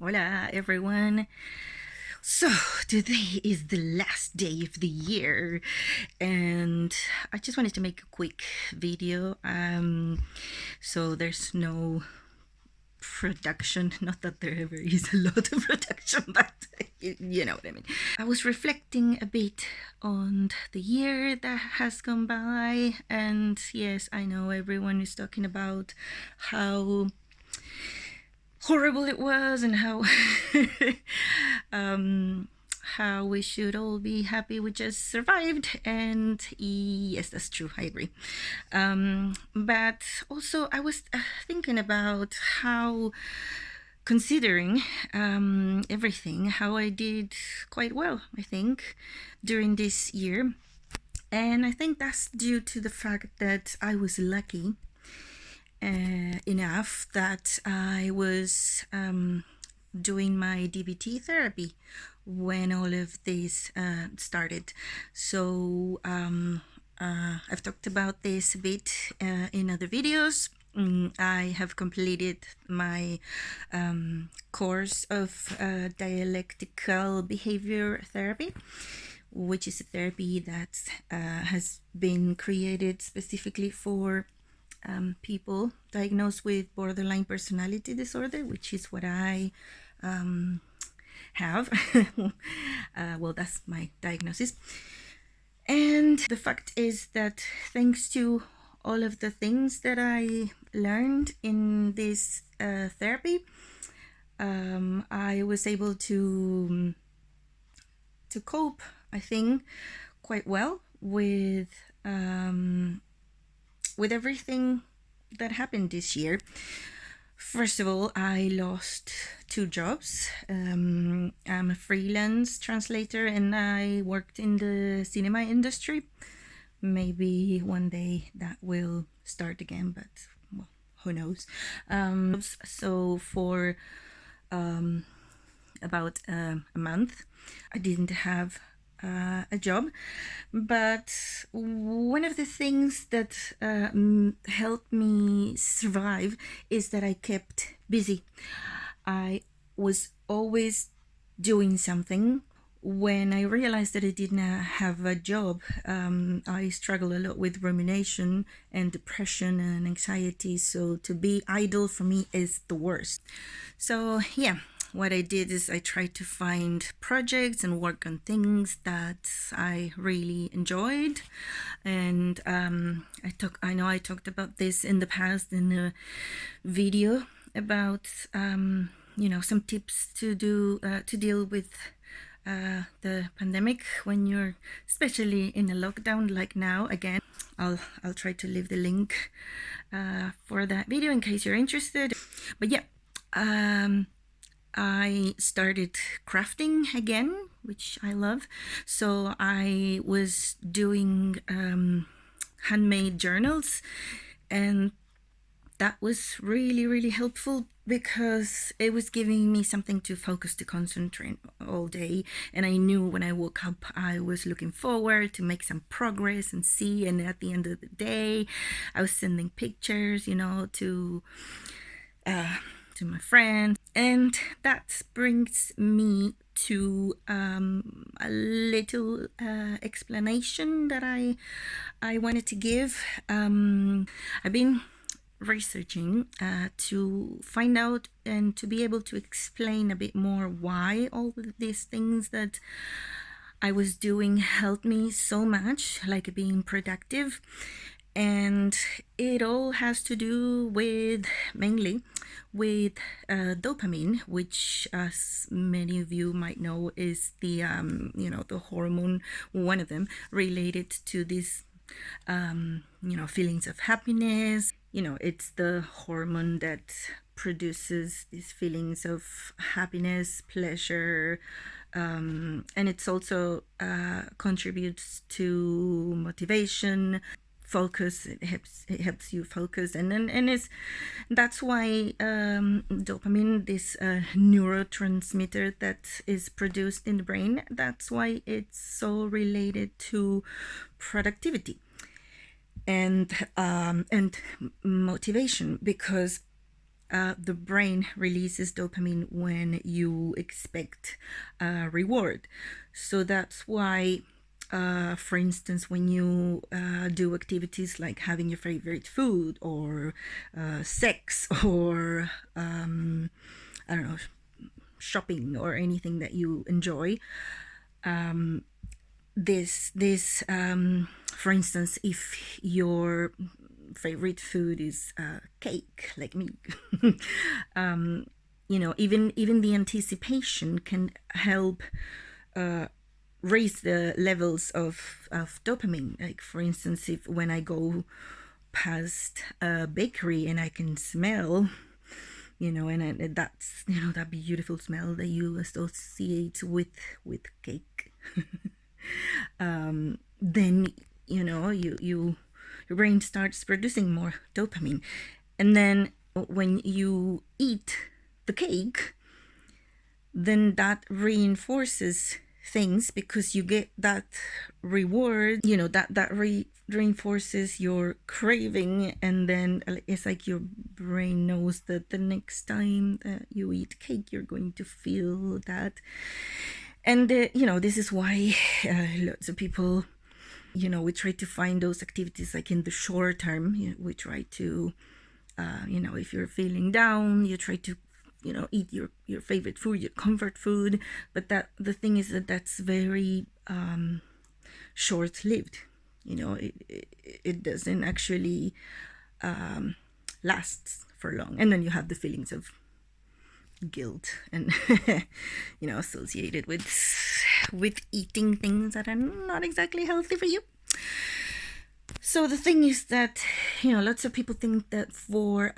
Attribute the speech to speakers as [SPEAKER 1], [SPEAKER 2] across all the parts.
[SPEAKER 1] Hola, everyone. So, today is the last day of the year, and I just wanted to make a quick video. So there's no production, not that there ever is a lot of production, but you know what I mean. I was reflecting a bit on the year that has gone by, and yes, I know everyone is talking about how horrible it was and how how we should all be happy we just survived. And yes, that's true, I agree. But also I was thinking about how, considering everything, how I did quite well, I think, during this year. And I think that's due to the fact that I was lucky enough that I was doing my DBT therapy when all of this started. So I've talked about this a bit in other videos. I have completed my course of Dialectical Behaviour Therapy, which is a therapy that has been created specifically for people diagnosed with borderline personality disorder, which is what I have. Well, that's my diagnosis. And the fact is that thanks to all of the things that I learned in this therapy, I was able to cope, I think, quite well with everything that happened this year. First of all, I lost 2 jobs. I'm a freelance translator and I worked in the cinema industry. Maybe one day that will start again, but well, who knows. So for about a month, I didn't have a job, but one of the things that helped me survive is that I kept busy. I was always doing something. When I realized that I didn't have a job, I struggle a lot with rumination and depression and anxiety, so to be idle for me is the worst. So yeah, what I did is I tried to find projects and work on things that I really enjoyed. And I know I talked about this in the past in a video about some tips to deal with the pandemic when you're especially in a lockdown like now. Again, I'll try to leave the link for that video in case you're interested. But yeah, I started crafting again, which I love. So I was doing handmade journals, and that was really, really helpful because it was giving me something to focus, to concentrate all day. And I knew when I woke up, I was looking forward to make some progress and see. And at the end of the day, I was sending pictures, to my friends. And that brings me to a little explanation that I wanted to give. I've been researching to find out and to be able to explain a bit more why all of these things that I was doing helped me so much, like being productive. And it all has to do with, mainly with dopamine, which, as many of you might know, is the the hormone, one of them, related to this feelings of happiness. It's the hormone that produces these feelings of happiness, pleasure, and it's also contributes to motivation, focus. It helps you focus, and that's why dopamine, this neurotransmitter that is produced in the brain, that's why it's so related to productivity and motivation, because the brain releases dopamine when you expect a reward. So that's why, for instance, when you do activities like having your favorite food, or sex, or I don't know, shopping, or anything that you enjoy, this for instance, if your favorite food is cake, like me, even the anticipation can help raise the levels of dopamine. Like, for instance, if when I go past a bakery and I can smell, and that's, that beautiful smell that you associate with cake, then your brain starts producing more dopamine. And then when you eat the cake, then that reinforces things, because you get that reward, that reinforces your craving. And then it's like your brain knows that the next time that you eat cake, you're going to feel that. And this is why lots of people, we try to find those activities like in the short term. We try to if you're feeling down, you try to eat your favorite food, your comfort food. But the thing is that that's very short-lived. It doesn't actually last for long, and then you have the feelings of guilt and associated with eating things that are not exactly healthy for you. So the thing is that lots of people think that for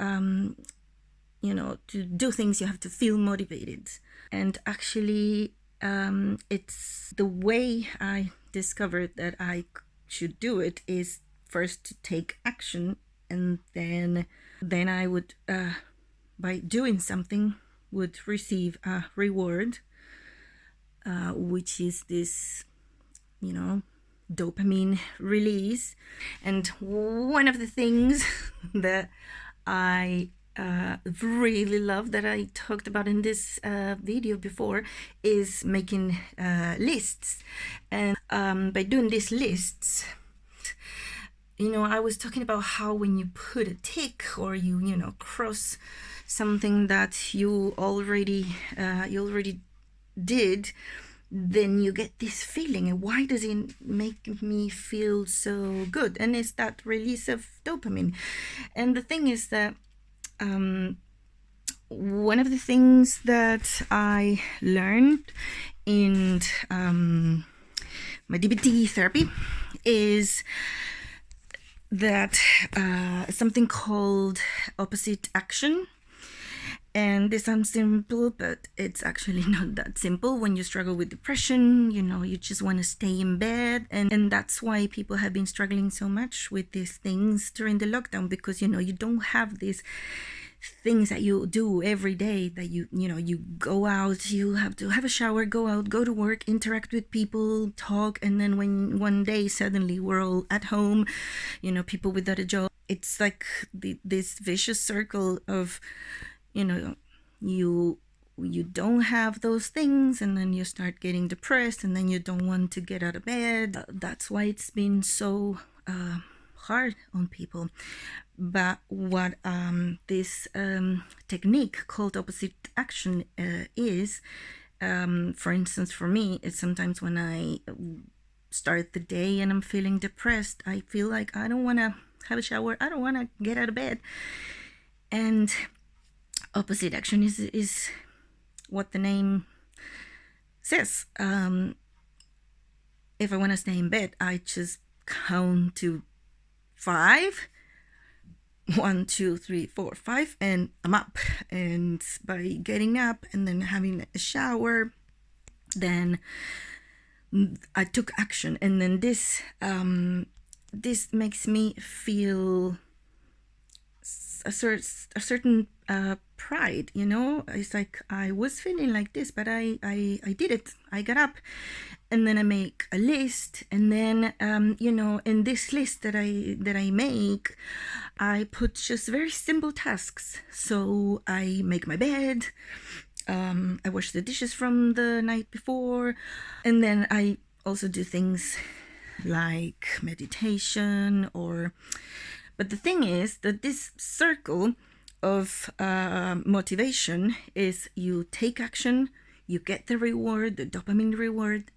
[SPEAKER 1] to do things you have to feel motivated. And actually it's the way I discovered that I should do it is first to take action, and then I would by doing something would receive a reward, which is this dopamine release. And one of the things that I really love, that I talked about in this video before, is making lists. And by doing these lists, I was talking about how when you put a tick, or you cross something that you already did, then you get this feeling. And why does it make me feel so good? And it's that release of dopamine. And the thing is that one of the things that I learned in my DBT therapy is that something called opposite action. And this sounds simple, but it's actually not that simple. When you struggle with depression, you just want to stay in bed. And that's why people have been struggling so much with these things during the lockdown, because, you don't have these things that you do every day, that you go out, you have to have a shower, go out, go to work, interact with people, talk. And then when one day suddenly we're all at home, people without a job, it's like this vicious circle of, you don't have those things, and then you start getting depressed, and then you don't want to get out of bed. That's why it's been so hard on people. But what this technique called opposite action is, for instance, for me, it's sometimes when I start the day and I'm feeling depressed, I feel like I don't want to have a shower, I don't want to get out of bed. And opposite action is what the name says. If I want to stay in bed, I just count to 5. 1, 2, 3, 4, 5, and I'm up. And by getting up and then having a shower, then I took action. And then this makes me feel a certain pride, you know. It's like I was feeling like this, but I did it. I got up, and then I make a list, and then you know, in this list that I make, I put just very simple tasks. So I make my bed, I wash the dishes from the night before, and then I also do things like meditation or. But the thing is that this circle of motivation is you take action, you get the reward, the dopamine reward,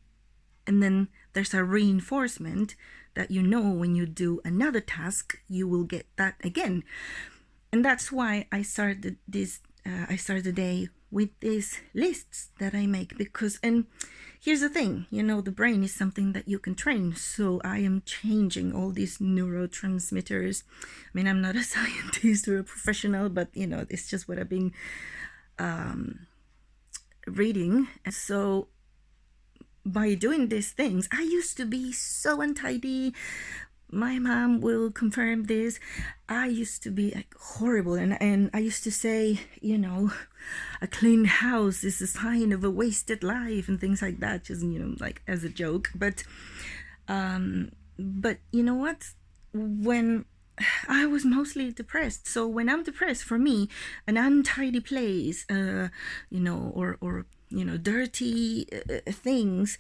[SPEAKER 1] and then there's a reinforcement that you know when you do another task, you will get that again. And that's why I started this. I started the day with these lists that I make because, and here's the thing, you know, the brain is something that you can train. So I am changing all these neurotransmitters. I mean, I'm not a scientist or a professional, but you know, it's just what I've been reading. And so by doing these things, I used to be so untidy. My mom will confirm this. I used to be like horrible, and I used to say, you know, a clean house is a sign of a wasted life and things like that, just, you know, like as a joke. But you know what? When I was mostly depressed, so when I'm depressed, for me, an untidy place, you know, or you know, dirty things,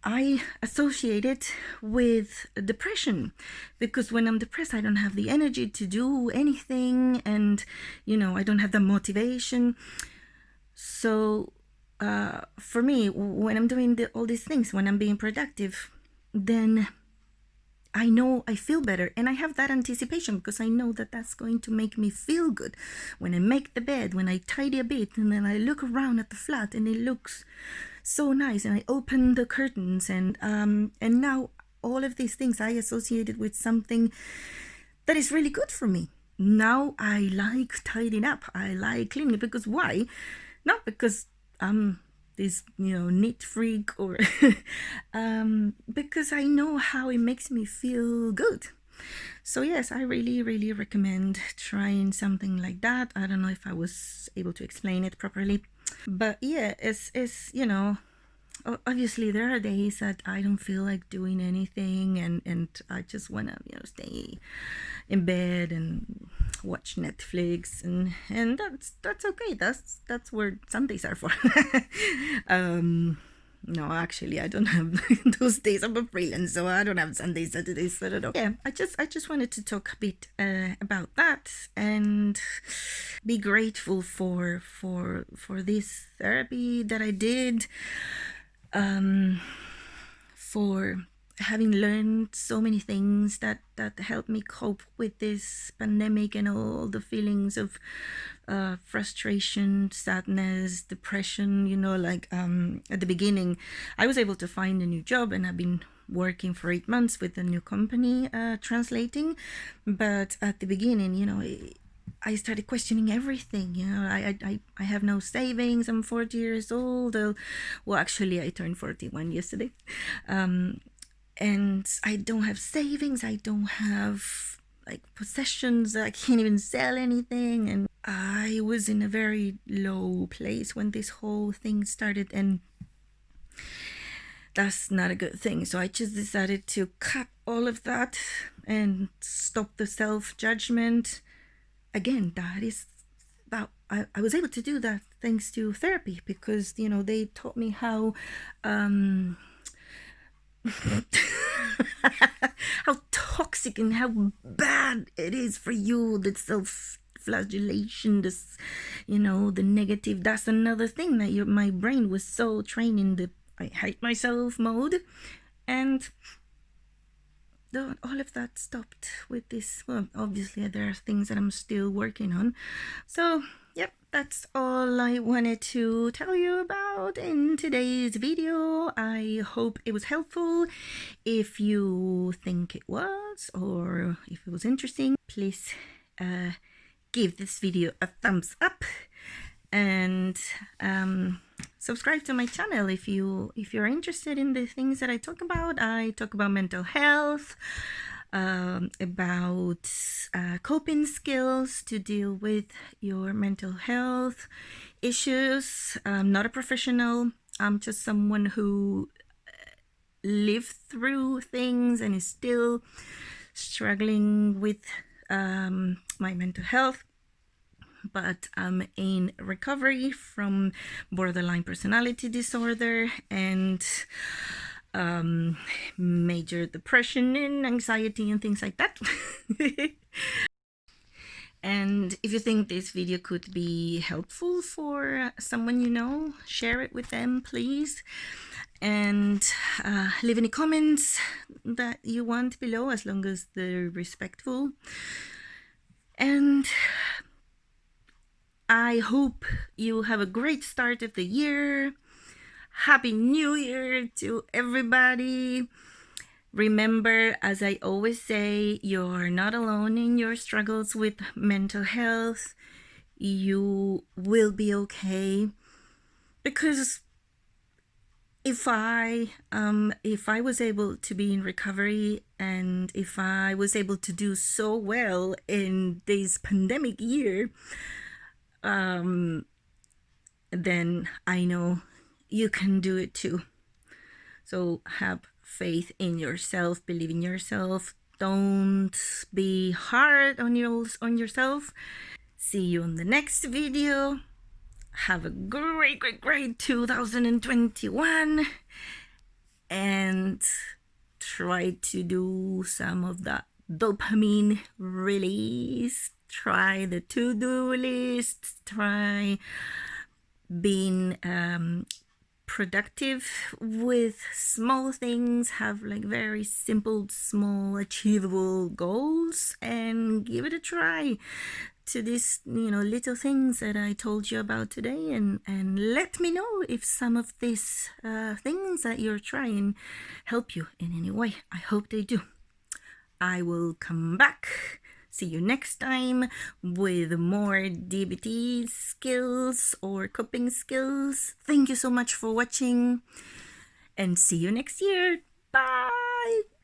[SPEAKER 1] I associate it with depression, because when I'm depressed, I don't have the energy to do anything, and you know, I don't have the motivation. So for me, when I'm doing all these things, when I'm being productive, then I know I feel better, and I have that anticipation because I know that that's going to make me feel good. When I make the bed, when I tidy a bit, and then I look around at the flat and it looks so nice, and I open the curtains, and now all of these things I associated with something that is really good for me. Now I like tidying up, I like cleaning, because why? Not because I'm this, you know, neat freak, or because I know how it makes me feel good. So yes, I really recommend trying something like that. I don't know if I was able to explain it properly, but yeah, it's you know, obviously there are days that I don't feel like doing anything, and I just want to, you know, stay in bed and watch Netflix, and that's okay. That's where Sundays are for. No, actually, I don't have those days. I'm a freelance, so I don't have Sundays, Saturdays. I don't know. Yeah, I just wanted to talk a bit about that, and be grateful for this therapy that I did, for having learned so many things that helped me cope with this pandemic and all the feelings of frustration, sadness, depression. You know, like at the beginning, I was able to find a new job, and I've been working for 8 months with a new company translating. But at the beginning, you know, I started questioning everything. You know, I have no savings. I'm 40 years old. Well, actually, I turned 41 yesterday. And I don't have savings. I don't have like possessions. I can't even sell anything. And I was in a very low place when this whole thing started, and that's not a good thing. So I just decided to cut all of that and stop the self-judgment. Again, that is that I was able to do that thanks to therapy, because, you know, they taught me how how toxic and how bad it is for you, the self-flagellation, this, you know, the negative. That's another thing that my brain was so trained in the I hate myself mode, and all of that stopped with this. Well, obviously there are things that I'm still working on. So yep, that's all I wanted to tell you about in today's video. I hope it was helpful. If you think it was, or if it was interesting, please give this video a thumbs up, and subscribe to my channel if you're interested in the things that I talk about. I talk about mental health, about coping skills to deal with your mental health issues. I'm not a professional. I'm just someone who lived through things and is still struggling with my mental health. But I'm in recovery from borderline personality disorder and major depression and anxiety and things like that. And if you think this video could be helpful for someone you know, share it with them, please. And leave any comments that you want below, as long as they're respectful. And I hope you have a great start of the year. Happy New Year to everybody. Remember, as I always say, you're not alone in your struggles with mental health. You will be okay. Because if I was able to be in recovery, and if I was able to do so well in this pandemic year, then I know you can do it too. So have faith in yourself, believe in yourself. Don't be hard on yourself. See you on the next video. Have a great 2021, and try to do some of that dopamine release. Try the to-do list. Try being productive with small things. Have like very simple, small, achievable goals, and give it a try to these, little things that I told you about today, and let me know if some of these things that you're trying help you in any way. I hope they do. I will come back. See you next time with more DBT skills or coping skills. Thank you so much for watching, and see you next year. Bye!